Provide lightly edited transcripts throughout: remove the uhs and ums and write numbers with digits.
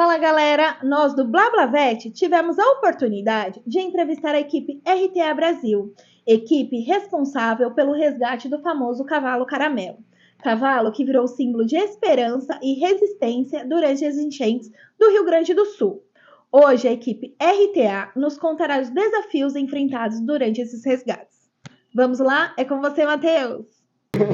Fala galera, nós do BlaBlaVet tivemos a oportunidade de entrevistar a equipe RTA Brasil, equipe responsável pelo resgate do famoso cavalo caramelo. Cavalo que virou símbolo de esperança e resistência durante as enchentes do Rio Grande do Sul. Hoje a equipe RTA nos contará os desafios enfrentados durante esses resgates. Vamos lá? É com você, Matheus!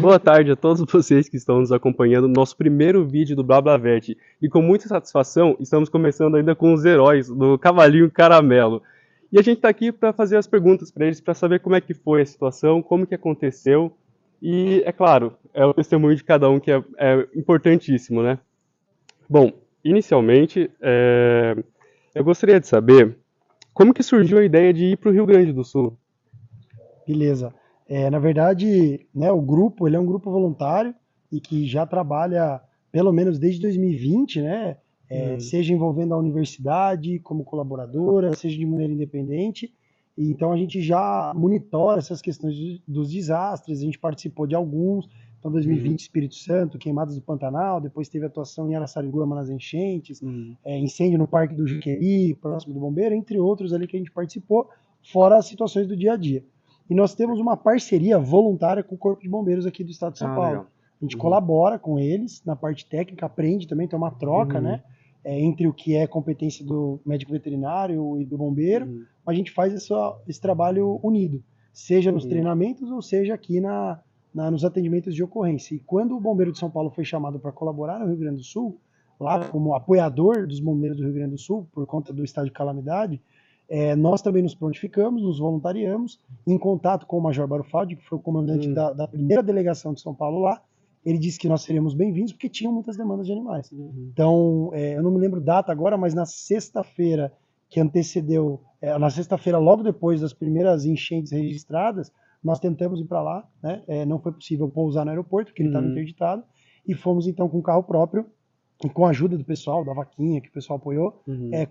Boa tarde a todos vocês que estão nos acompanhando no nosso primeiro vídeo do BlaBlaVet. E com muita satisfação, estamos começando ainda com os heróis do Cavalinho Caramelo. E a gente está aqui para fazer as perguntas para eles, para saber como é que foi a situação, como que aconteceu. E, é claro, é o testemunho de cada um que é importantíssimo, né? Bom, inicialmente, eu gostaria de saber como que surgiu a ideia de ir para o Rio Grande do Sul. Beleza. Na verdade, né, o grupo ele é um grupo voluntário e que já trabalha pelo menos desde 2020, né, seja envolvendo a universidade como colaboradora, seja de maneira independente. E então a gente já monitora essas questões dos desastres, a gente participou de alguns. Então 2020 Espírito Santo, Queimadas do Pantanal, depois teve atuação em Araçariguama nas enchentes, incêndio no Parque do Jiqueri, próximo do Bombeiro, entre outros ali que a gente participou, fora as situações do dia a dia. E nós temos uma parceria voluntária com o Corpo de Bombeiros aqui do Estado de São Paulo. Legal. A gente colabora com eles na parte técnica, aprende também, tem uma troca, né? Entre o que é competência do médico veterinário e do bombeiro. A gente faz esse trabalho unido, seja nos treinamentos ou seja aqui nos atendimentos de ocorrência. E quando o Bombeiro de São Paulo foi chamado para colaborar no Rio Grande do Sul, lá como apoiador dos bombeiros do Rio Grande do Sul, por conta do estado de calamidade, nós também nos prontificamos, nos voluntariamos, em contato com o Major Barufaldi, que foi o comandante da primeira delegação de São Paulo lá. Ele disse que nós seríamos bem-vindos, porque tinham muitas demandas de animais. Então, eu não me lembro data agora, mas na sexta-feira que antecedeu, na sexta-feira logo depois das primeiras enchentes registradas, nós tentamos ir para lá, né? Não foi possível pousar no aeroporto, porque ele estava interditado, e fomos então com um carro próprio, e com a ajuda do pessoal, da vaquinha que o pessoal apoiou,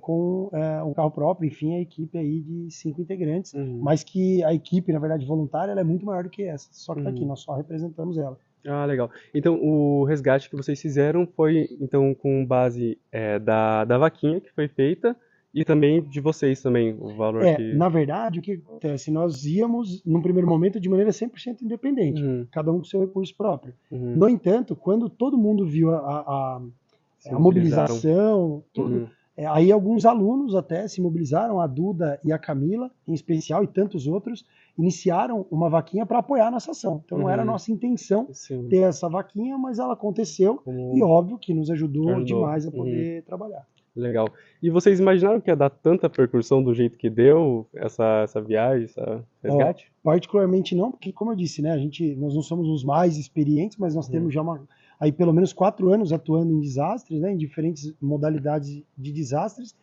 com um carro próprio, enfim, a equipe aí de 5 integrantes, mas que a equipe, na verdade, voluntária, ela é muito maior do que essa, só que tá aqui, nós só representamos ela. Ah, legal. Então, o resgate que vocês fizeram foi, então, com base da vaquinha que foi feita e também de vocês também, o valor que... Na verdade, o que acontece? Nós íamos, num primeiro momento, de maneira 100% independente, cada um com seu recurso próprio. No entanto, quando todo mundo viu a mobilização, tudo. Aí alguns alunos até se mobilizaram, a Duda e a Camila, em especial, e tantos outros, iniciaram uma vaquinha para apoiar a nossa ação. Então não era a nossa intenção ter essa vaquinha, mas ela aconteceu e óbvio que nos ajudou demais a poder trabalhar. Legal. E vocês imaginaram que ia dar tanta repercussão do jeito que deu essa viagem, esse resgate? Particularmente não, porque como eu disse, né, nós não somos os mais experientes, mas nós temos já aí pelo menos 4 anos atuando em desastres, né, em diferentes modalidades de desastres,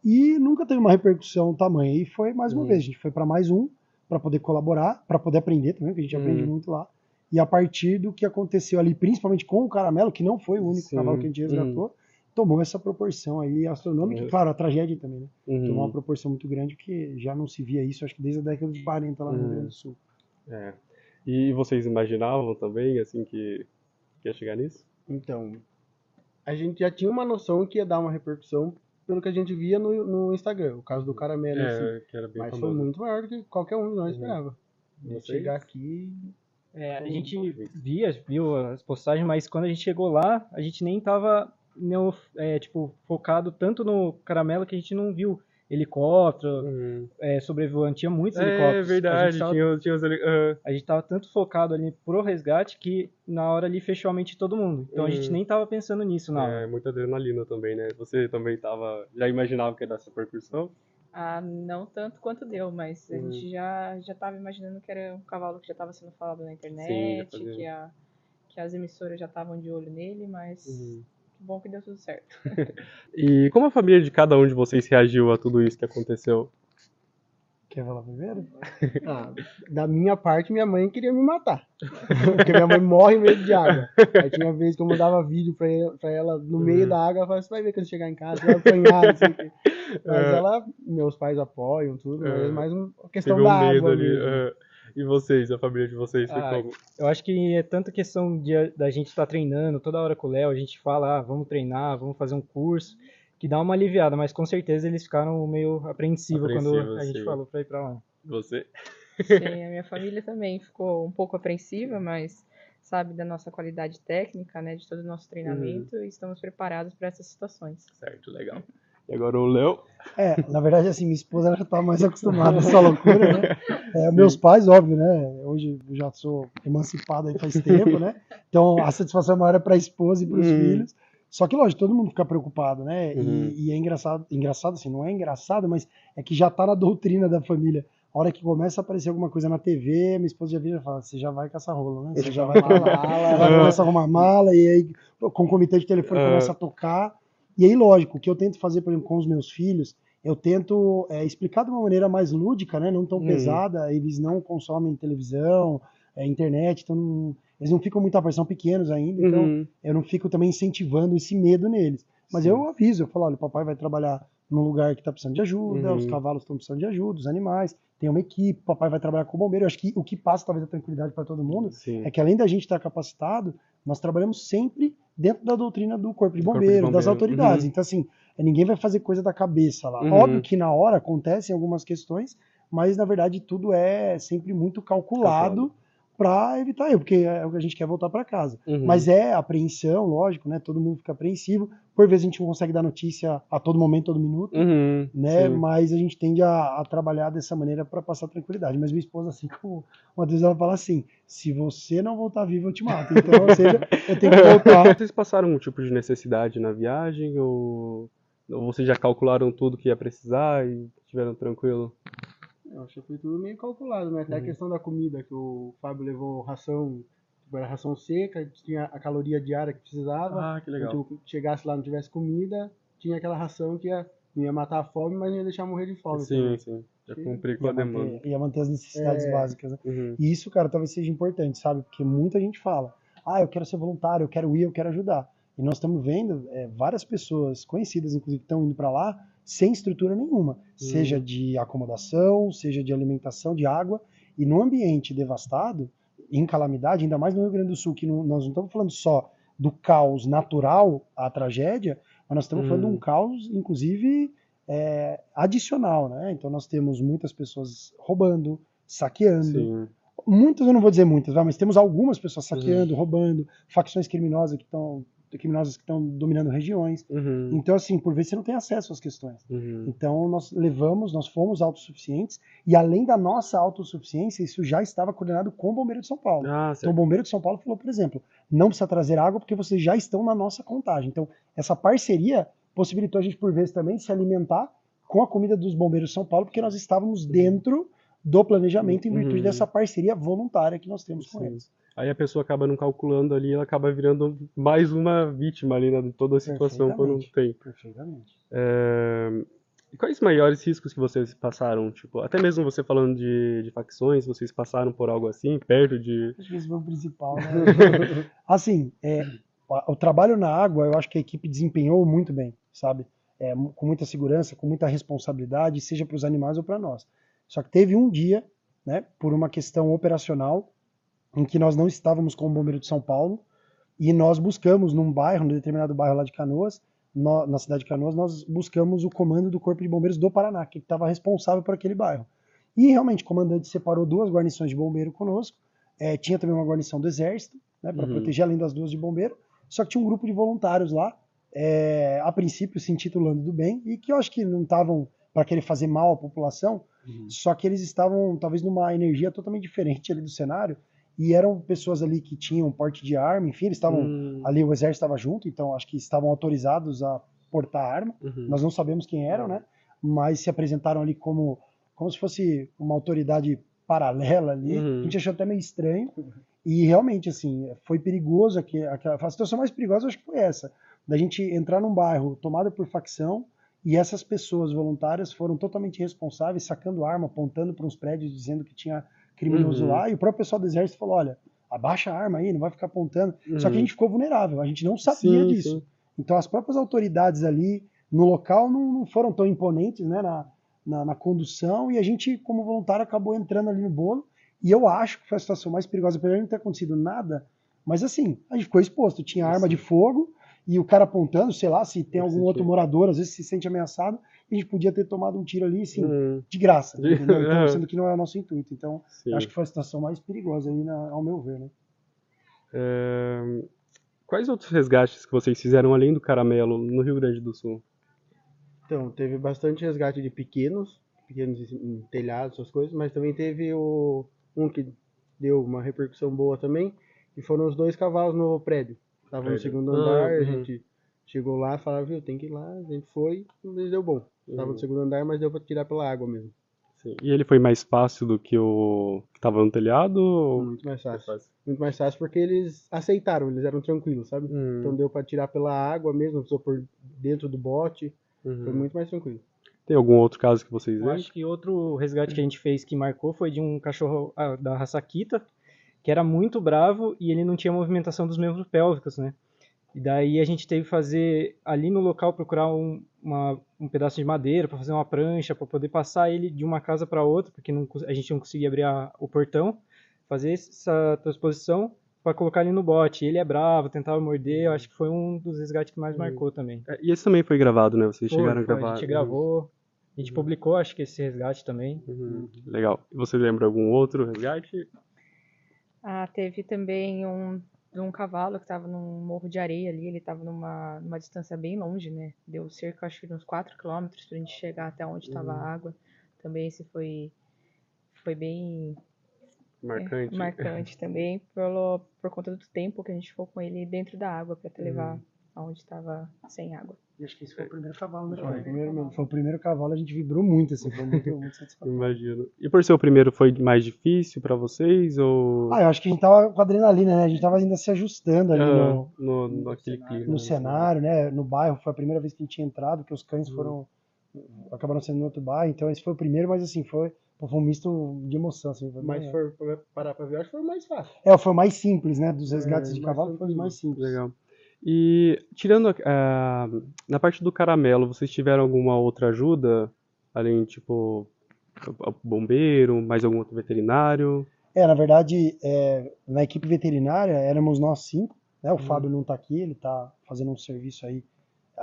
e nunca teve uma repercussão tamanha. E foi mais uma vez, a gente foi para mais um, para poder colaborar, para poder aprender também, porque a gente aprende muito lá. E a partir do que aconteceu ali, principalmente com o Caramelo, que não foi o único cavalo que a gente resgatou, tomou essa proporção aí astronômica, e claro, a tragédia também, né? Tomou uma proporção muito grande, que já não se via isso, acho que desde a década de 40 lá no Rio Grande do Sul. E vocês imaginavam também, assim, que ia chegar nisso? Então, a gente já tinha uma noção que ia dar uma repercussão pelo que a gente via no Instagram, o caso do Caramelo em si. Que era bem mas famoso. foi muito maior do que qualquer um de nós esperava. Chegar aqui... a gente viu as postagens, mas quando a gente chegou lá, a gente nem tava focado tanto no Caramelo que a gente não viu helicóptero, sobrevoando, tinha muitos helicópteros. É verdade, tinha os a gente tava tanto focado ali pro resgate que na hora ali fechou a mente de todo mundo. Então a gente nem tava pensando nisso na hora. Muita adrenalina também, né? Você também já imaginava que ia dar essa repercussão? Ah, não tanto quanto deu, mas a gente já estava imaginando que era um cavalo que já estava sendo falado na internet, que as emissoras já estavam de olho nele, mas que bom que deu tudo certo. E como a família de cada um de vocês reagiu a tudo isso que aconteceu? Quer falar primeiro? Da minha parte, minha mãe queria me matar. Porque minha mãe morre em medo de água. Aí tinha vez que eu mandava vídeo pra ela no meio da água, ela falava, você vai ver quando chegar em casa, vai apanhar, não sei o quê. Mas meus pais apoiam tudo, mas é mais uma questão da água ali. E vocês, a família de vocês, foi como? Eu acho que é tanta questão da gente estar treinando toda hora com o Léo, a gente fala, vamos treinar, vamos fazer um curso, que dá uma aliviada, mas com certeza eles ficaram meio apreensivos quando a gente sim. falou pra ir pra lá. Você? Sim, a minha família também ficou um pouco apreensiva, mas sabe da nossa qualidade técnica, né, de todo o nosso treinamento, e estamos preparados para essas situações. Certo, legal. E agora o Léo? Na verdade, assim, minha esposa ela já tá mais acostumada a essa loucura, né? Meus pais, óbvio, né? Hoje eu já sou emancipado aí faz tempo, né? Então a satisfação maior é para a esposa e para os filhos. Só que, lógico, todo mundo fica preocupado, né? E é engraçado, assim, não é engraçado, mas é que já tá na doutrina da família. A hora que começa a aparecer alguma coisa na TV, minha esposa já vira e fala, você já vai caçar rola, né? Você já vai pra lá, vai começar a arrumar mala, e aí o concomitante de telefone começa a tocar. E aí, lógico, o que eu tento fazer, por exemplo, com os meus filhos, eu tento explicar de uma maneira mais lúdica, né? Não tão pesada, eles não consomem televisão, internet, então eles não ficam muito são pequenos ainda, então eu não fico também incentivando esse medo neles. Mas eu aviso, eu falo, olha, o papai vai trabalhar num lugar que está precisando de ajuda, os cavalos estão precisando de ajuda, os animais, tem uma equipe, o papai vai trabalhar com bombeiro. Eu acho que o que passa talvez a tranquilidade para todo mundo é que além da gente estar capacitado, nós trabalhamos sempre dentro da doutrina do Corpo de Bombeiros, das autoridades. Então, assim, ninguém vai fazer coisa da cabeça lá. Óbvio que na hora acontecem algumas questões, mas na verdade tudo é sempre muito calculado para evitar erro, porque é o que a gente quer voltar para casa. Mas é apreensão, lógico, né? Todo mundo fica apreensivo. Por vezes a gente não consegue dar notícia a todo momento, todo minuto, né? Mas a gente tende a trabalhar dessa maneira para passar tranquilidade. Mas minha esposa, assim, como uma vez ela fala assim, se você não voltar vivo, eu te mato. Então, ou seja, eu tenho que voltar. Vocês passaram um tipo de necessidade na viagem ou vocês já calcularam tudo que ia precisar e estiveram tranquilo? Eu acho que foi tudo meio calculado, né? Até a questão da comida, que o Fábio levou ração, era ração seca, tinha a caloria diária que precisava. Ah, que legal. Então, chegasse lá e não tivesse comida, tinha aquela ração que não ia matar a fome, mas não ia deixar morrer de fome. Sim, sim. Já cumprir com a demanda. Ia manter as necessidades básicas, né? E isso, cara, talvez seja importante, sabe? Porque muita gente fala, eu quero ser voluntário, eu quero ir, eu quero ajudar. E nós estamos vendo várias pessoas conhecidas, inclusive, que estão indo para lá sem estrutura nenhuma, seja de acomodação, seja de alimentação, de água, e no ambiente devastado, em calamidade, ainda mais no Rio Grande do Sul, que nós não estamos falando só do caos natural, a tragédia, mas nós estamos falando de um caos, inclusive, adicional, né? Então nós temos muitas pessoas roubando, saqueando, muitas, eu não vou dizer muitas, mas temos algumas pessoas saqueando, roubando, facções criminosas que estão dominando regiões. Então, assim, por vezes você não tem acesso às questões. Então, nós fomos autossuficientes, e além da nossa autossuficiência, isso já estava coordenado com o Bombeiro de São Paulo. Então, o Bombeiro de São Paulo falou, por exemplo, não precisa trazer água porque vocês já estão na nossa contagem. Então, essa parceria possibilitou a gente, por vezes, também se alimentar com a comida dos Bombeiros de São Paulo, porque nós estávamos dentro do planejamento em virtude dessa parceria voluntária que nós temos com eles. Aí a pessoa acaba não calculando ali, ela acaba virando mais uma vítima ali, né, de toda a situação quando tem. Perfeitamente. E quais maiores riscos que vocês passaram? Tipo, até mesmo você falando de facções, vocês passaram por algo assim, perto de... Acho que esse foi o principal, né? Assim, o trabalho na água, eu acho que a equipe desempenhou muito bem, sabe? Com muita segurança, com muita responsabilidade, seja para os animais ou para nós. Só que teve um dia, né, por uma questão operacional, em que nós não estávamos com o Bombeiro de São Paulo, e nós buscamos num determinado bairro lá de Canoas, na cidade de Canoas, nós buscamos o comando do Corpo de Bombeiros do Paraná, que estava responsável por aquele bairro. E realmente o comandante separou 2 guarnições de bombeiro conosco, tinha também uma guarnição do Exército, né, para proteger além das 2 de bombeiro, só que tinha um grupo de voluntários lá, a princípio se intitulando do bem, e que eu acho que não estavam para querer fazer mal à população, só que eles estavam talvez numa energia totalmente diferente ali do cenário, e eram pessoas ali que tinham porte de arma, enfim, eles estavam ali, o exército estava junto, então acho que estavam autorizados a portar arma, nós não sabemos quem eram, né, mas se apresentaram ali como se fosse uma autoridade paralela ali, a gente achou até meio estranho, e realmente, assim, foi perigoso, a situação mais perigosa acho que foi essa, da gente entrar num bairro tomado por facção, e essas pessoas voluntárias foram totalmente responsáveis, sacando arma, apontando para uns prédios, dizendo que tinha criminoso lá, e o próprio pessoal do exército falou, olha, abaixa a arma aí, não vai ficar apontando. Só que a gente ficou vulnerável, a gente não sabia disso. Sim. Então as próprias autoridades ali no local não foram tão imponentes, né, na condução, e a gente, como voluntário, acabou entrando ali no bolo, e eu acho que foi a situação mais perigosa, apesar de não ter acontecido nada, mas assim, a gente ficou exposto, tinha arma de fogo, e o cara apontando, sei lá, se tem algum Faz outro sentido. morador, às vezes se sente ameaçado, e a gente podia ter tomado um tiro ali, assim, de graça, entendeu? Então, sendo que não é o nosso intuito. Então, Sim. eu acho que foi a situação mais perigosa aí, ao meu ver, né? Quais outros resgates que vocês fizeram além do caramelo no Rio Grande do Sul? Então, teve bastante resgate de pequenos em telhados, essas coisas, mas também teve um que deu uma repercussão boa também, que foram os 2 cavalos no prédio. Estavam no segundo andar, a gente chegou lá, falava, viu, tem que ir lá, a gente foi, mas deu bom. Estava no segundo andar, mas deu pra tirar pela água mesmo. Sim. E ele foi mais fácil do que o que estava no telhado? Ou... Muito mais fácil. Muito mais fácil porque eles aceitaram, eles eram tranquilos, sabe? Então deu pra tirar pela água mesmo, não precisou por dentro do bote, foi muito mais tranquilo. Tem algum outro caso que vocês Eu veem? acho que outro resgate que a gente fez que marcou foi de um cachorro da raça Akita, que era muito bravo e ele não tinha movimentação dos membros pélvicos, né? E daí a gente teve que fazer, ali no local, procurar um pedaço de madeira para fazer uma prancha, para poder passar ele de uma casa para outra, porque a gente não conseguia abrir o portão, fazer essa transposição para colocar ele no bote. Ele é bravo, tentava morder, eu acho que foi um dos resgates que mais marcou também. E esse também foi gravado, né? Vocês chegaram a Foi, gravar. a gente gravou, a gente publicou, acho que esse resgate também. Legal. E você lembra algum outro resgate? Teve também um cavalo que estava num morro de areia ali, ele estava numa distância bem longe, né? Deu cerca, acho que uns 4 quilômetros pra gente chegar até onde estava a água. Também esse foi bem marcante também, por conta do tempo que a gente ficou com ele dentro da água para te levar aonde estava sem água. E acho que esse foi o primeiro cavalo, né? Foi o primeiro cavalo, a gente vibrou muito, assim, foi muito satisfatório. Imagino. E por ser o primeiro, foi mais difícil pra vocês? Ou... Eu acho que a gente tava com adrenalina, né? A gente tava ainda se ajustando ali naquele clima, no cenário, né? No bairro, foi a primeira vez que a gente tinha entrado, porque os cães acabaram sendo no outro bairro, então esse foi o primeiro, mas assim, foi um misto de emoção, assim. Mas for parar pra ver, acho que foi o mais fácil. Foi o mais simples, né? Dos resgates de cavalo, foi o mais simples. Legal. E tirando na parte do caramelo, vocês tiveram alguma outra ajuda? Além, tipo, bombeiro, mais algum outro veterinário? Na verdade, na equipe veterinária éramos nós 5, né? O Fábio não tá aqui, ele tá fazendo um serviço aí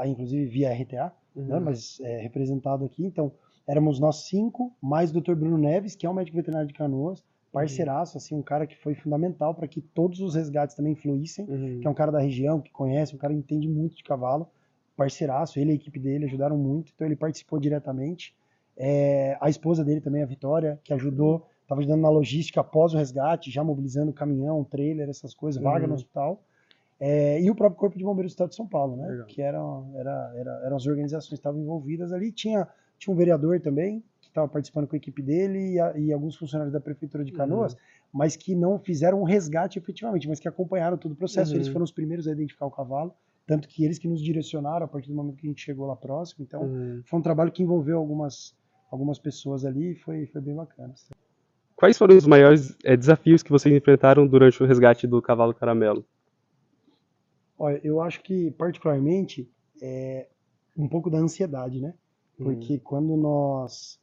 inclusive via RTA, né? Mas representado aqui. Então, éramos nós 5, mais o Dr. Bruno Neves, que é um médico veterinário de Canoas, parceiraço, assim, um cara que foi fundamental para que todos os resgates também fluíssem, que é um cara da região, que conhece, um cara que entende muito de cavalo, parceiraço, ele e a equipe dele ajudaram muito, então ele participou diretamente. A esposa dele também, a Vitória, que ajudou, estava ajudando na logística após o resgate, já mobilizando caminhão, trailer, essas coisas, vaga no hospital. E o próprio Corpo de Bombeiros do Estado de São Paulo, né? Legal. Que eram as organizações que estavam envolvidas ali. Tinha um vereador também, que estava participando com a equipe dele, e alguns funcionários da Prefeitura de Canoas, mas que não fizeram um resgate efetivamente, mas que acompanharam todo o processo. Eles foram os primeiros a identificar o cavalo, tanto que eles que nos direcionaram a partir do momento que a gente chegou lá próximo. Então, foi um trabalho que envolveu algumas pessoas ali e foi bem bacana. Quais foram os maiores desafios que vocês enfrentaram durante o resgate do cavalo caramelo? Olha, eu acho que, particularmente, um pouco da ansiedade, né? Porque quando nós,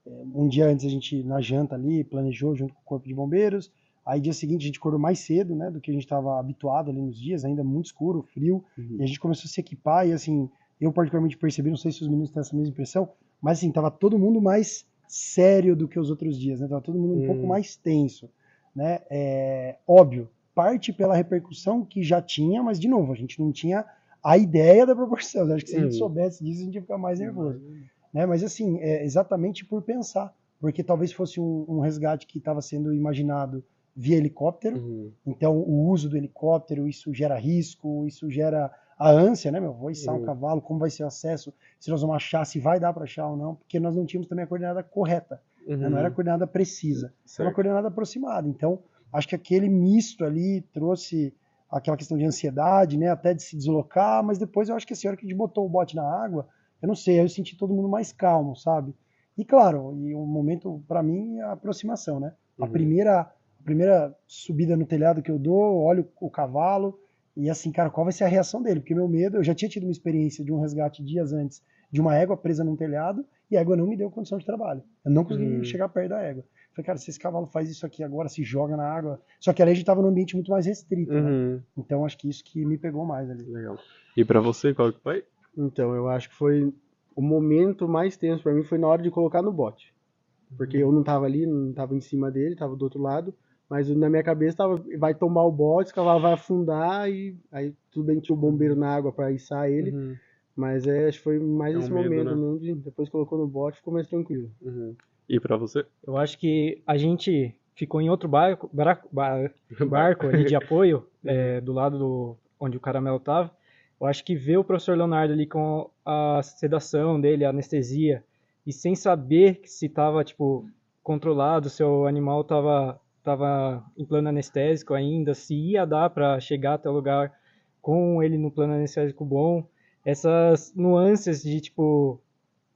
um dia antes a gente, na janta ali, planejou junto com o Corpo de Bombeiros, aí dia seguinte a gente acordou mais cedo, né, do que a gente estava habituado ali nos dias, ainda muito escuro, frio, e a gente começou a se equipar, e assim, eu particularmente percebi, não sei se os meninos têm essa mesma impressão, mas assim, tava todo mundo mais sério do que os outros dias, né? Tava todo mundo um pouco mais tenso, né? Óbvio, parte pela repercussão que já tinha, mas de novo, a gente não tinha a ideia da proporção. Acho que se a gente soubesse disso, a gente ia ficar mais nervoso. Né? Mas assim, exatamente por pensar, porque talvez fosse um resgate que estava sendo imaginado via helicóptero, então o uso do helicóptero, isso gera risco, isso gera a ânsia, né, vou içar um cavalo, como vai ser o acesso, se nós vamos achar, se vai dar para achar ou não, porque nós não tínhamos também a coordenada correta, né? Não era a coordenada precisa, era uma coordenada aproximada. Então, acho que aquele misto ali trouxe aquela questão de ansiedade, né, até de se deslocar, mas depois eu acho que a senhora que a gente botou o bote na água, eu não sei, aí eu senti todo mundo mais calmo, sabe? E claro, o momento para mim é a aproximação, né? A primeira subida no telhado que eu dou, olho o cavalo e assim, cara, qual vai ser a reação dele? Porque meu medo, eu já tinha tido uma experiência de um resgate dias antes de uma égua presa num telhado e a égua não me deu condição de trabalho. Eu não consegui chegar perto da égua. Falei, cara, se esse cavalo faz isso aqui agora, se joga na água. Só que ali a gente tava num ambiente muito mais restrito, né? Uhum. Então acho que isso que me pegou mais ali. Legal. E pra você, qual que foi? Então, eu acho que foi o momento mais tenso pra mim foi na hora de colocar no bote. Porque eu não tava ali, não tava em cima dele, tava do outro lado, mas na minha cabeça tava, vai tombar o bote, o cavalo vai afundar e aí tudo bem que tinha o bombeiro na água pra içar ele, Uhum. mas acho que foi mais É um esse medo, momento né? mesmo de depois colocou no bote, ficou mais tranquilo. Uhum. E pra você? Eu acho que a gente ficou em outro barco ali de apoio, do lado onde o Caramelo tava. Eu acho que ver o professor Leonardo ali com a sedação dele, a anestesia, e sem saber se tava, tipo, controlado, se o animal tava em plano anestésico ainda, se ia dar para chegar até o lugar com ele no plano anestésico bom. Essas nuances de, tipo...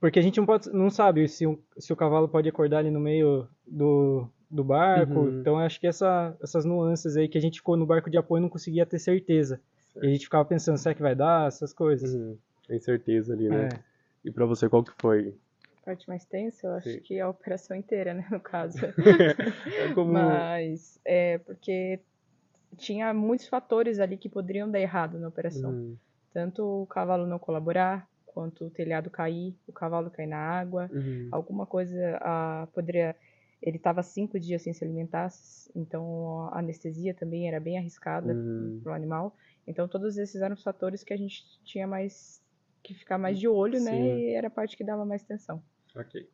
Porque a gente não sabe se o cavalo pode acordar ali no meio do barco. Uhum. Então, eu acho que essas nuances aí que a gente ficou no barco de apoio não conseguia ter certeza. E a gente ficava pensando, será que vai dar? Essas coisas. Uhum. Tem certeza ali, né? É. E pra você, qual que foi? A parte mais tensa, eu acho Sim. que é a operação inteira, né, no caso. É como... Mas é porque tinha muitos fatores ali que poderiam dar errado na operação. Uhum. Tanto o cavalo não colaborar, quanto o telhado cair, o cavalo cair na água, Uhum. alguma coisa poderia... Ele estava 5 dias sem se alimentar, então a anestesia também era bem arriscada para o animal. Então todos esses eram os fatores que a gente tinha mais que ficar mais de olho, né? Sim. E era a parte que dava mais tensão. Ok.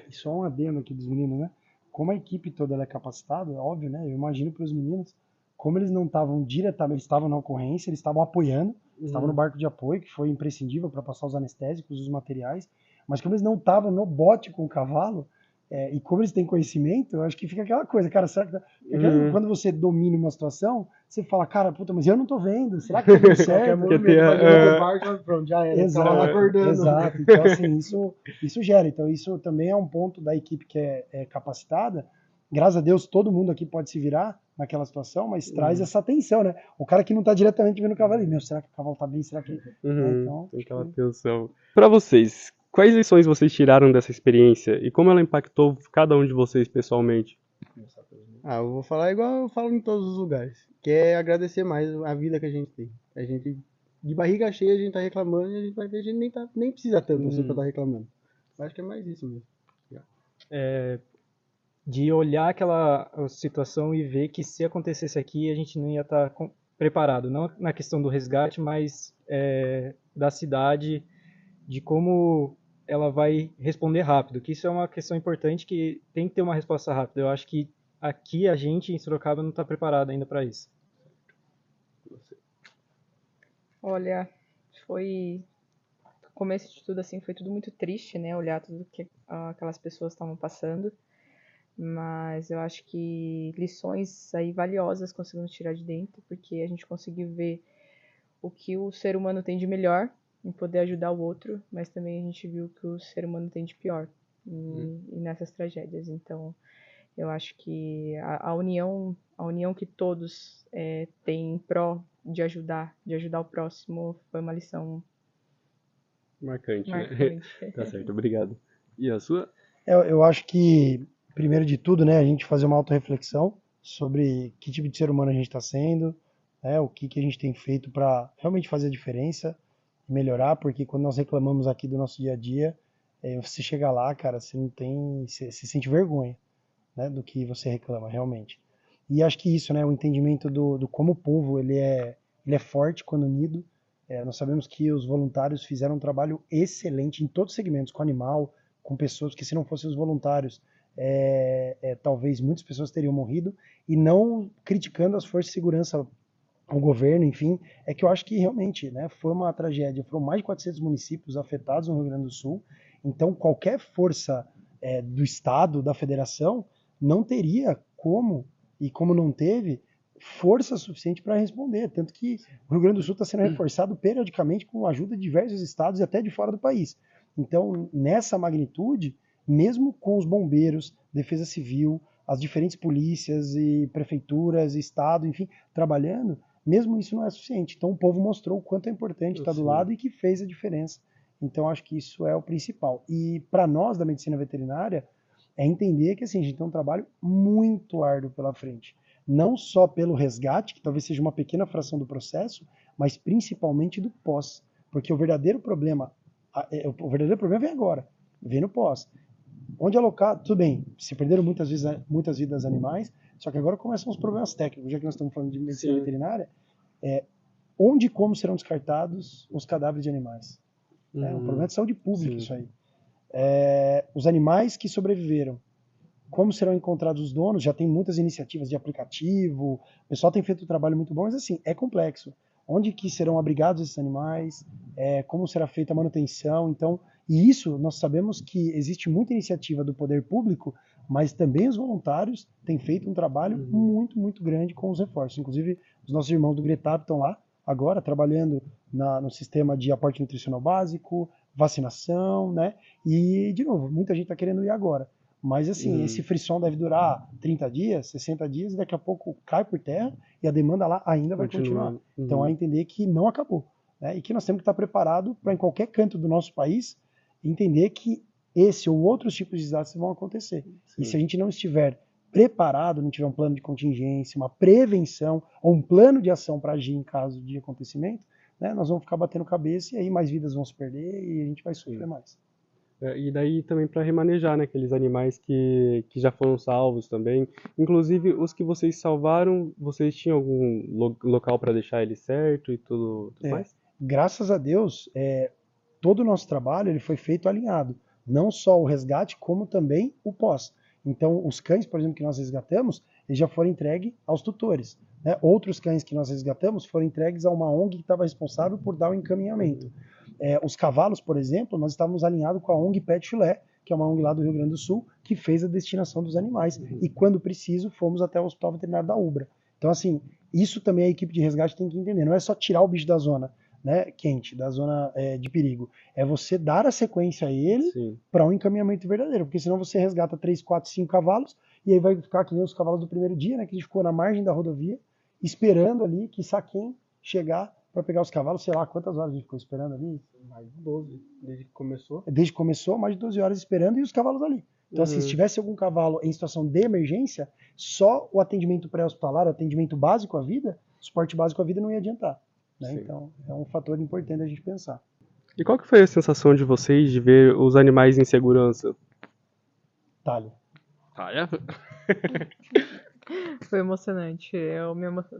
E só um adendo aqui dos meninos, né? Como a equipe toda ela é capacitada, óbvio, né? Eu imagino para os meninos, como eles não estavam diretamente, eles estavam na ocorrência, eles estavam apoiando, estavam no barco de apoio, que foi imprescindível para passar os anestésicos, os materiais, mas como eles não estavam no bote com o cavalo, e como eles têm conhecimento, eu acho que fica aquela coisa, cara, será que quando você domina uma situação, você fala, cara, puta, mas eu não tô vendo, será que tá dando certo? Pronto, já era, Exato, tava acordando. exato. Então, assim, isso gera. Então, isso também é um ponto da equipe que é capacitada. Graças a Deus, todo mundo aqui pode se virar naquela situação, mas traz essa atenção, né? O cara que não tá diretamente vendo o cavalo ali, meu, será que o cavalo tá bem? Será que... Então, tem aquela tensão. Pra vocês, quais lições vocês tiraram dessa experiência e como ela impactou cada um de vocês pessoalmente? Eu vou falar igual eu falo em todos os lugares, que é agradecer mais a vida que a gente tem. A gente, de barriga cheia, a gente tá reclamando e a gente vai ver, a gente nem precisa tanto assim pra estar reclamando. Eu acho que é mais isso mesmo. De olhar aquela situação e ver que se acontecesse aqui, a gente não ia estar preparado. Não na questão do resgate, mas da cidade, de como ela vai responder rápido. Que isso é uma questão importante, que tem que ter uma resposta rápida. Eu acho que aqui a gente, em Sorocaba, não está preparado ainda para isso. Olha, foi... O começo de tudo, assim, foi tudo muito triste, né? Olhar tudo que aquelas pessoas estavam passando. Mas eu acho que lições aí valiosas conseguimos tirar de dentro, porque a gente conseguiu ver o que o ser humano tem de melhor em poder ajudar o outro, mas também a gente viu o que o ser humano tem de pior e nessas tragédias. Então, eu acho que a união que todos têm em pró de ajudar o próximo foi uma lição Marcante, né? marcante. Tá certo, obrigado. E a sua? eu acho que, primeiro de tudo, né, a gente fazer uma autorreflexão sobre que tipo de ser humano a gente está sendo, né, o que a gente tem feito para realmente fazer a diferença e melhorar, porque quando nós reclamamos aqui do nosso dia a dia, você chega lá, cara, você não tem, você sente vergonha, né, do que você reclama, realmente. E acho que isso, né, o entendimento do como o povo, ele é forte quando unido. Nós sabemos que os voluntários fizeram um trabalho excelente em todos os segmentos, com animal, com pessoas que, se não fossem os voluntários, talvez muitas pessoas teriam morrido, e não criticando as forças de segurança, o governo, enfim, é que eu acho que realmente, né, foi uma tragédia. Foram mais de 400 municípios afetados no Rio Grande do Sul, então qualquer força do Estado, da Federação, não teria como, e como não teve, força suficiente para responder, tanto que o Rio Grande do Sul está sendo reforçado periodicamente com a ajuda de diversos estados e até de fora do país. Então, nessa magnitude, mesmo com os bombeiros, defesa civil, as diferentes polícias e prefeituras, estado, enfim, trabalhando, mesmo isso não é suficiente. Então o povo mostrou o quanto é importante estar do lado e que fez a diferença. Então acho que isso é o principal. E para nós da medicina veterinária, é entender que assim, a gente tem um trabalho muito árduo pela frente. Não só pelo resgate, que talvez seja uma pequena fração do processo, mas principalmente do pós. Porque o verdadeiro problema vem agora, vem no pós. Onde alocar, tudo bem, se perderam muitas vidas animais, só que agora começam os problemas técnicos, já que nós estamos falando de medicina veterinária, onde e como serão descartados os cadáveres de animais. É um problema de saúde pública isso aí. Os animais que sobreviveram, como serão encontrados os donos? Já tem muitas iniciativas de aplicativo, o pessoal tem feito um trabalho muito bom, mas assim, é complexo. Onde que serão abrigados esses animais? Como será feita a manutenção? Então, e isso nós sabemos que existe muita iniciativa do poder público, mas também os voluntários têm feito um trabalho muito, muito grande com os reforços. Inclusive, os nossos irmãos do Gretap estão lá agora trabalhando no sistema de aporte nutricional básico, vacinação, né? E, de novo, muita gente está querendo ir agora. Mas, assim, esse frisson deve durar 30 dias, 60 dias, e daqui a pouco cai por terra e a demanda lá ainda vai continuar. Então, é entender que não acabou, né? E que nós temos que estar preparados para, em qualquer canto do nosso país, entender que esse ou outros tipos de desastres vão acontecer. Sim. E se a gente não estiver preparado, não tiver um plano de contingência, uma prevenção ou um plano de ação para agir em caso de acontecimento, né, nós vamos ficar batendo cabeça e aí mais vidas vão se perder e a gente vai sofrer mais. E daí também para remanejar, né, aqueles animais que já foram salvos também. Inclusive, os que vocês salvaram, vocês tinham algum local para deixar eles certo e tudo mais? Graças a Deus, todo o nosso trabalho ele foi feito alinhado. Não só o resgate, como também o pós. Então, os cães, por exemplo, que nós resgatamos, eles já foram entregues aos tutores. Né? Outros cães que nós resgatamos foram entregues a uma ONG que estava responsável por dar o encaminhamento. Os cavalos, por exemplo, nós estávamos alinhados com a ONG Pet Chulé, que é uma ONG lá do Rio Grande do Sul, que fez a destinação dos animais. E quando preciso, fomos até o Hospital Veterinário da Ubra. Então, assim, isso também a equipe de resgate tem que entender. Não é só tirar o bicho da zona, né, quente, da zona de perigo. É você dar a sequência a ele para um encaminhamento verdadeiro. Porque senão você resgata 3, 4, 5 cavalos e aí vai ficar que nem os cavalos do primeiro dia, né, que a gente ficou na margem da rodovia, esperando ali que quem chegar para pegar os cavalos, sei lá quantas horas a gente ficou esperando ali. Mais de 12, desde que começou. Desde que começou, mais de 12 horas esperando e os cavalos ali. Então, assim, se tivesse algum cavalo em situação de emergência, só o atendimento pré-hospitalar, o atendimento básico à vida, o suporte básico à vida não ia adiantar. Né? Então, é um fator importante a gente pensar. E qual que foi a sensação de vocês de ver os animais em segurança? Talha. Foi emocionante.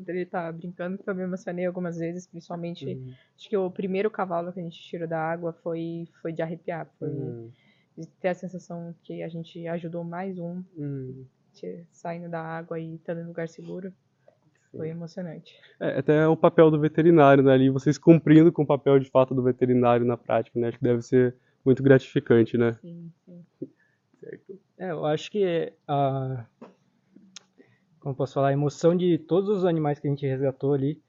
Ele tá brincando que eu me emocionei algumas vezes, principalmente. Acho que o primeiro cavalo que a gente tirou da água foi de arrepiar. Foi de ter a sensação que a gente ajudou mais saindo da água e estando em lugar seguro. Foi emocionante. Até o papel do veterinário, né, ali, vocês cumprindo com o papel de fato do veterinário na prática, né, acho que deve ser muito gratificante, né? Sim. Certo. Eu acho que como posso falar, a emoção de todos os animais que a gente resgatou ali,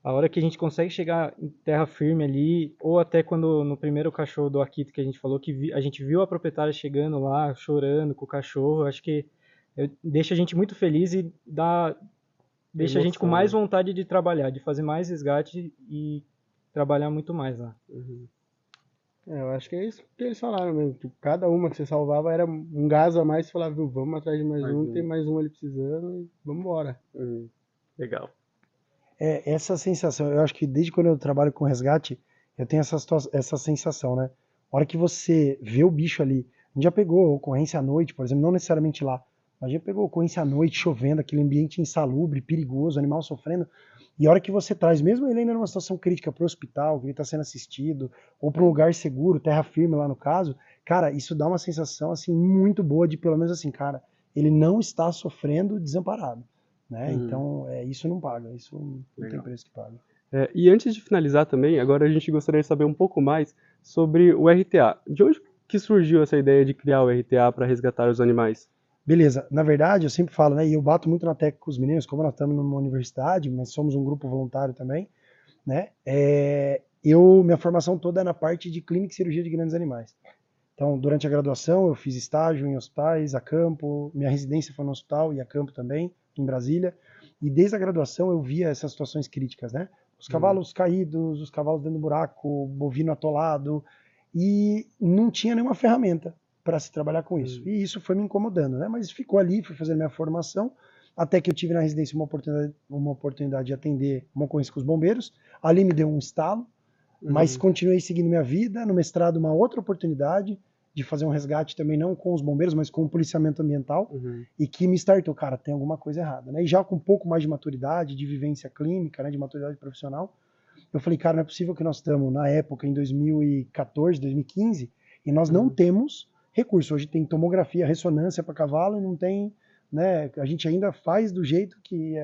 a hora que a gente consegue chegar em terra firme ali, ou até quando no primeiro cachorro do Akito que a gente falou, que a gente viu a proprietária chegando lá, chorando com o cachorro, acho que deixa a gente muito feliz e deixa a gente com mais vontade de trabalhar, de fazer mais resgate e trabalhar muito mais lá. Eu acho que é isso que eles falaram mesmo. Tipo, cada uma que você salvava era um gás a mais. Você falava, viu, vamos atrás de mais um, tem mais um ali precisando e vamos embora. Legal. Essa sensação, eu acho que desde quando eu trabalho com resgate, eu tenho essa sensação, né? A hora que você vê o bicho ali, a gente já pegou ocorrência à noite, por exemplo, não necessariamente lá, mas já pegou ocorrência à noite, chovendo, aquele ambiente insalubre, perigoso, animal sofrendo. E a hora que você traz, mesmo ele ainda numa situação crítica para o hospital, que ele está sendo assistido, ou para um lugar seguro, terra firme lá no caso, cara, isso dá uma sensação assim muito boa de pelo menos assim, cara, ele não está sofrendo desamparado, né? Então, isso não paga, isso não tem preço que paga. E antes de finalizar também, agora a gente gostaria de saber um pouco mais sobre o RTA. De onde que surgiu essa ideia de criar o RTA para resgatar os animais? Beleza, na verdade eu sempre falo, né, e eu bato muito na tecla com os meninos, como nós estamos numa universidade, mas somos um grupo voluntário também, né, minha formação toda é na parte de clínica e cirurgia de grandes animais. Então, durante a graduação eu fiz estágio em hospitais, a campo, minha residência foi no hospital e a campo também, em Brasília, e desde a graduação eu via essas situações críticas, né, os cavalos caídos, os cavalos dentro do buraco, bovino atolado, e não tinha nenhuma ferramenta para se trabalhar com isso. E isso foi me incomodando, né? Mas ficou ali, fui fazer minha formação, até que eu tive na residência uma oportunidade de atender uma ocorrência com os bombeiros. Ali me deu um estalo, mas continuei seguindo minha vida. No mestrado, uma outra oportunidade de fazer um resgate também, não com os bombeiros, mas com o policiamento ambiental, e que me startou, cara, tem alguma coisa errada, né? E já com um pouco mais de maturidade, de vivência clínica, né, de maturidade profissional, eu falei, cara, não é possível que nós estamos, na época, em 2014, 2015, e nós não temos recurso. Hoje tem tomografia, ressonância para cavalo, e não tem, né, a gente ainda faz do jeito que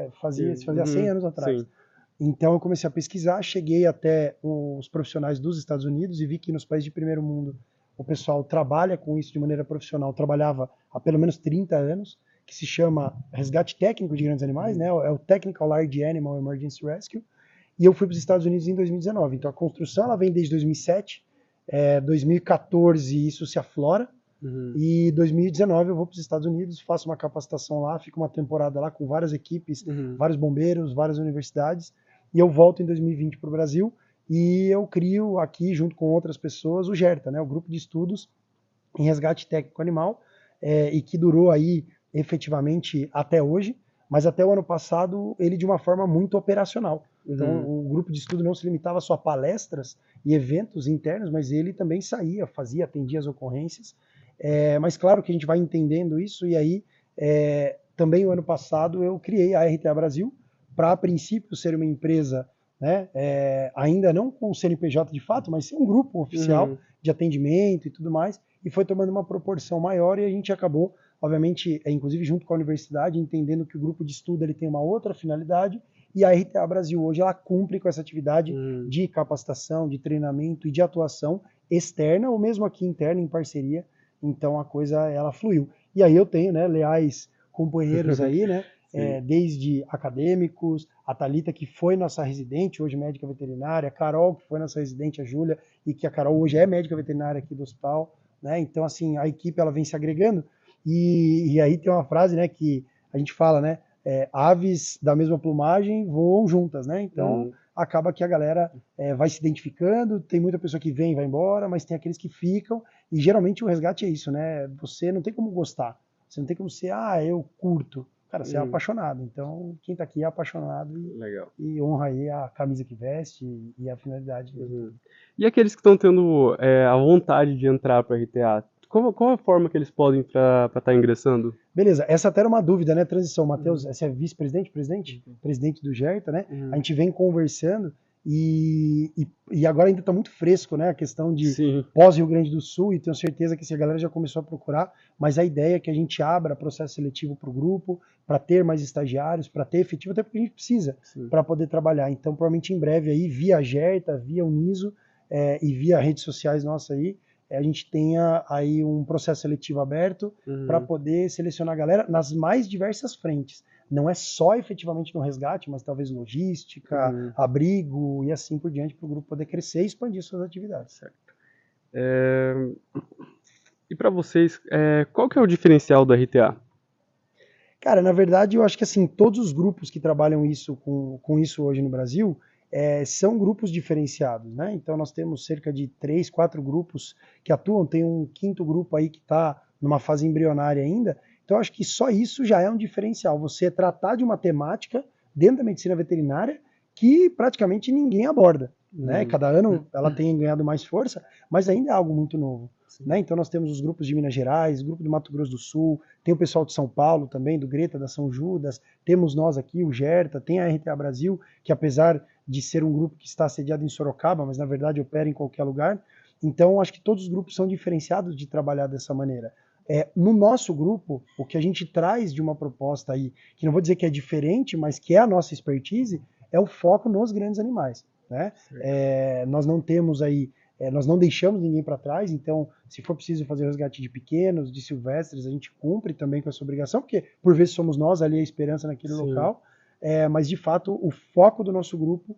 se fazia 100 anos atrás. Sim. Então eu comecei a pesquisar, cheguei até os profissionais dos Estados Unidos e vi que nos países de primeiro mundo o pessoal trabalha com isso de maneira profissional, trabalhava há pelo menos 30 anos, que se chama resgate técnico de grandes animais, né? É o Technical Large Animal Emergency Rescue, e eu fui para os Estados Unidos em 2019. Então a construção ela vem desde 2007, 2014 isso se aflora, e 2019 eu vou para os Estados Unidos, faço uma capacitação lá, fico uma temporada lá com várias equipes, vários bombeiros, várias universidades, e eu volto em 2020 para o Brasil, e eu crio aqui, junto com outras pessoas, o GERTA, né, o Grupo de Estudos em Resgate Técnico Animal, e que durou aí efetivamente até hoje, mas até o ano passado ele de uma forma muito operacional. Então o grupo de estudo não se limitava só a palestras e eventos internos, mas ele também saía, fazia, atendia as ocorrências. Mas claro que a gente vai entendendo isso, e aí também o ano passado eu criei a RTA Brasil, para a princípio ser uma empresa, né, ainda não com o CNPJ de fato, mas ser um grupo oficial de atendimento e tudo mais, e foi tomando uma proporção maior, e a gente acabou, obviamente, inclusive junto com a universidade, entendendo que o grupo de estudo ele tem uma outra finalidade, e a RTA Brasil hoje ela cumpre com essa atividade de capacitação, de treinamento e de atuação externa, ou mesmo aqui interna, em parceria. Então a coisa ela fluiu. E aí eu tenho, né, leais companheiros aí, né, desde acadêmicos, a Thalita, que foi nossa residente, hoje médica veterinária, a Carol, que foi nossa residente, a Júlia, e que a Carol hoje é médica veterinária aqui do hospital, né? Então, assim, a equipe ela vem se agregando, e aí tem uma frase, né, que a gente fala, né, aves da mesma plumagem voam juntas, né? Então, acaba que a galera vai se identificando, tem muita pessoa que vem e vai embora, mas tem aqueles que ficam, e geralmente o resgate é isso, né? Você não tem como gostar, você não tem como ser, eu curto. Cara, você é apaixonado, então quem tá aqui é apaixonado e honra aí a camisa que veste e a finalidade. E aqueles que estão tendo a vontade de entrar para a RTA, qual a forma que eles podem para estar ingressando? Beleza, essa até era uma dúvida, né, transição. Matheus, você é vice-presidente, presidente do GERTA, né? A gente vem conversando e agora ainda está muito fresco, né, a questão de pós-Rio Grande do Sul, e tenho certeza que a galera já começou a procurar, mas a ideia é que a gente abra processo seletivo para o grupo, para ter mais estagiários, para ter efetivo, até porque a gente precisa para poder trabalhar. Então, provavelmente em breve aí, via GERTA, via Uniso e via redes sociais nossas aí, a gente tenha aí um processo seletivo aberto para poder selecionar a galera nas mais diversas frentes. Não é só efetivamente no resgate, mas talvez logística, abrigo e assim por diante, para o grupo poder crescer e expandir suas atividades. Certo. E para vocês, qual que é o diferencial da RTA? Cara, na verdade, eu acho que assim, todos os grupos que trabalham isso com isso hoje no Brasil são grupos diferenciados, né? Então nós temos cerca de 3, 4 grupos que atuam, tem um 5º grupo aí que está numa fase embrionária ainda. Então eu acho que só isso já é um diferencial, você tratar de uma temática dentro da medicina veterinária que praticamente ninguém aborda, né? Cada ano ela tem ganhado mais força, mas ainda é algo muito novo. Né? Então nós temos os grupos de Minas Gerais, grupo do Mato Grosso do Sul, tem o pessoal de São Paulo também, do Greta, da São Judas, temos nós aqui, o GERTA, tem a RTA Brasil, que apesar de ser um grupo que está sediado em Sorocaba, mas na verdade opera em qualquer lugar. Então acho que todos os grupos são diferenciados de trabalhar dessa maneira. No nosso grupo, o que a gente traz de uma proposta aí, que não vou dizer que é diferente, mas que é a nossa expertise, é o foco nos grandes animais. Né? Nós não temos aí, nós não deixamos ninguém para trás, então se for preciso fazer resgate de pequenos, de silvestres, a gente cumpre também com essa obrigação, porque por vezes somos nós ali a esperança naquele local, mas de fato o foco do nosso grupo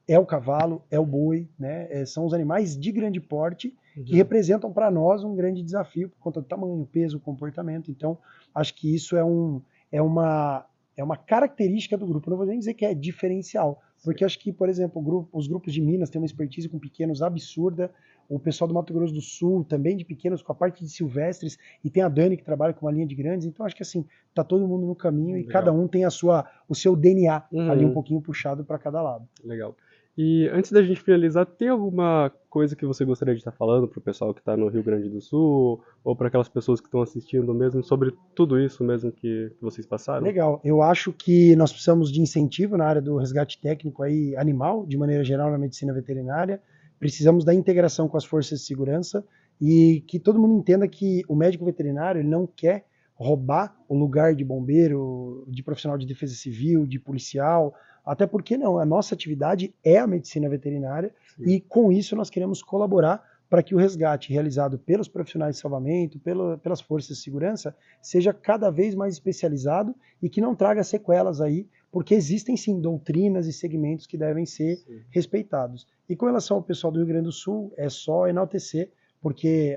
é o cavalo, é o boi, né? São os animais de grande porte que representam para nós um grande desafio por conta do tamanho, peso, comportamento. Então acho que isso é uma característica do grupo, não vou nem dizer que é diferencial, porque acho que, por exemplo, os grupos de Minas têm uma expertise com pequenos absurda, o pessoal do Mato Grosso do Sul, também de pequenos, com a parte de silvestres, e tem a Dani que trabalha com uma linha de grandes, então acho que assim, tá todo mundo no caminho e cada um tem o seu DNA ali um pouquinho puxado para cada lado. Legal. E antes da gente finalizar, tem alguma coisa que você gostaria de estar falando para o pessoal que está no Rio Grande do Sul, ou para aquelas pessoas que estão assistindo mesmo, sobre tudo isso mesmo que vocês passaram? Legal. Eu acho que nós precisamos de incentivo na área do resgate técnico aí, animal, de maneira geral na medicina veterinária. Precisamos da integração com as forças de segurança e que todo mundo entenda que o médico veterinário ele não quer roubar o lugar de bombeiro, de profissional de defesa civil, de policial, até porque não, a nossa atividade é a medicina veterinária. Sim. E com isso nós queremos colaborar para que o resgate realizado pelos profissionais de salvamento, pelas forças de segurança, seja cada vez mais especializado e que não traga sequelas aí, porque existem sim doutrinas e segmentos que devem ser respeitados. E com relação ao pessoal do Rio Grande do Sul, é só enaltecer, porque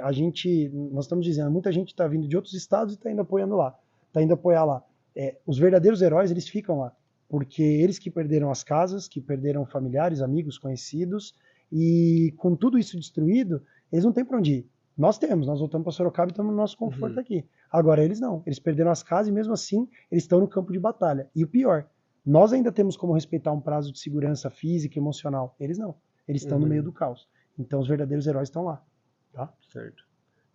nós estamos dizendo, muita gente está vindo de outros estados e está indo apoiando lá, está indo apoiar lá. Os verdadeiros heróis, eles ficam lá, porque eles que perderam as casas, que perderam familiares, amigos, conhecidos, e com tudo isso destruído, eles não têm para onde ir. Nós voltamos para Sorocaba e estamos no nosso conforto aqui. Agora eles não, eles perderam as casas e mesmo assim eles estão no campo de batalha. E o pior, nós ainda temos como respeitar um prazo de segurança física e emocional. Eles não, eles estão no meio do caos. Então os verdadeiros heróis estão lá. Tá? Certo,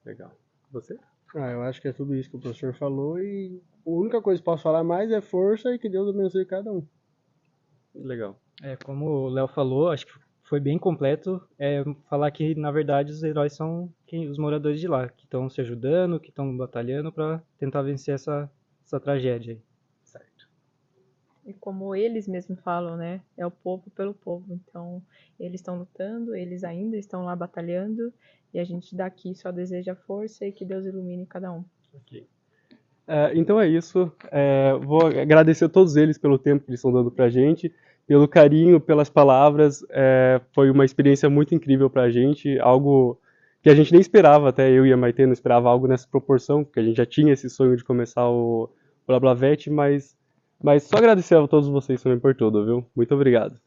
legal. Você? Eu acho que é tudo isso que o professor falou e a única coisa que posso falar mais é força e que Deus abençoe cada um. Legal. Como o Léo falou, acho que foi bem completo falar que, na verdade, os heróis são os moradores de lá, que estão se ajudando, que estão batalhando para tentar vencer essa tragédia aí. Certo. E como eles mesmos falam, né? É o povo pelo povo. Então, eles estão lutando, eles ainda estão lá batalhando, e a gente daqui só deseja força e que Deus ilumine cada um. Ok. Então é isso. Vou agradecer a todos eles pelo tempo que eles estão dando pra gente, pelo carinho, pelas palavras. Foi uma experiência muito incrível pra gente, algo que a gente nem esperava, até eu e a Maitê não esperava algo nessa proporção, porque a gente já tinha esse sonho de começar o BlaBlaVet, mas só agradecer a todos vocês também por tudo, viu? Muito obrigado.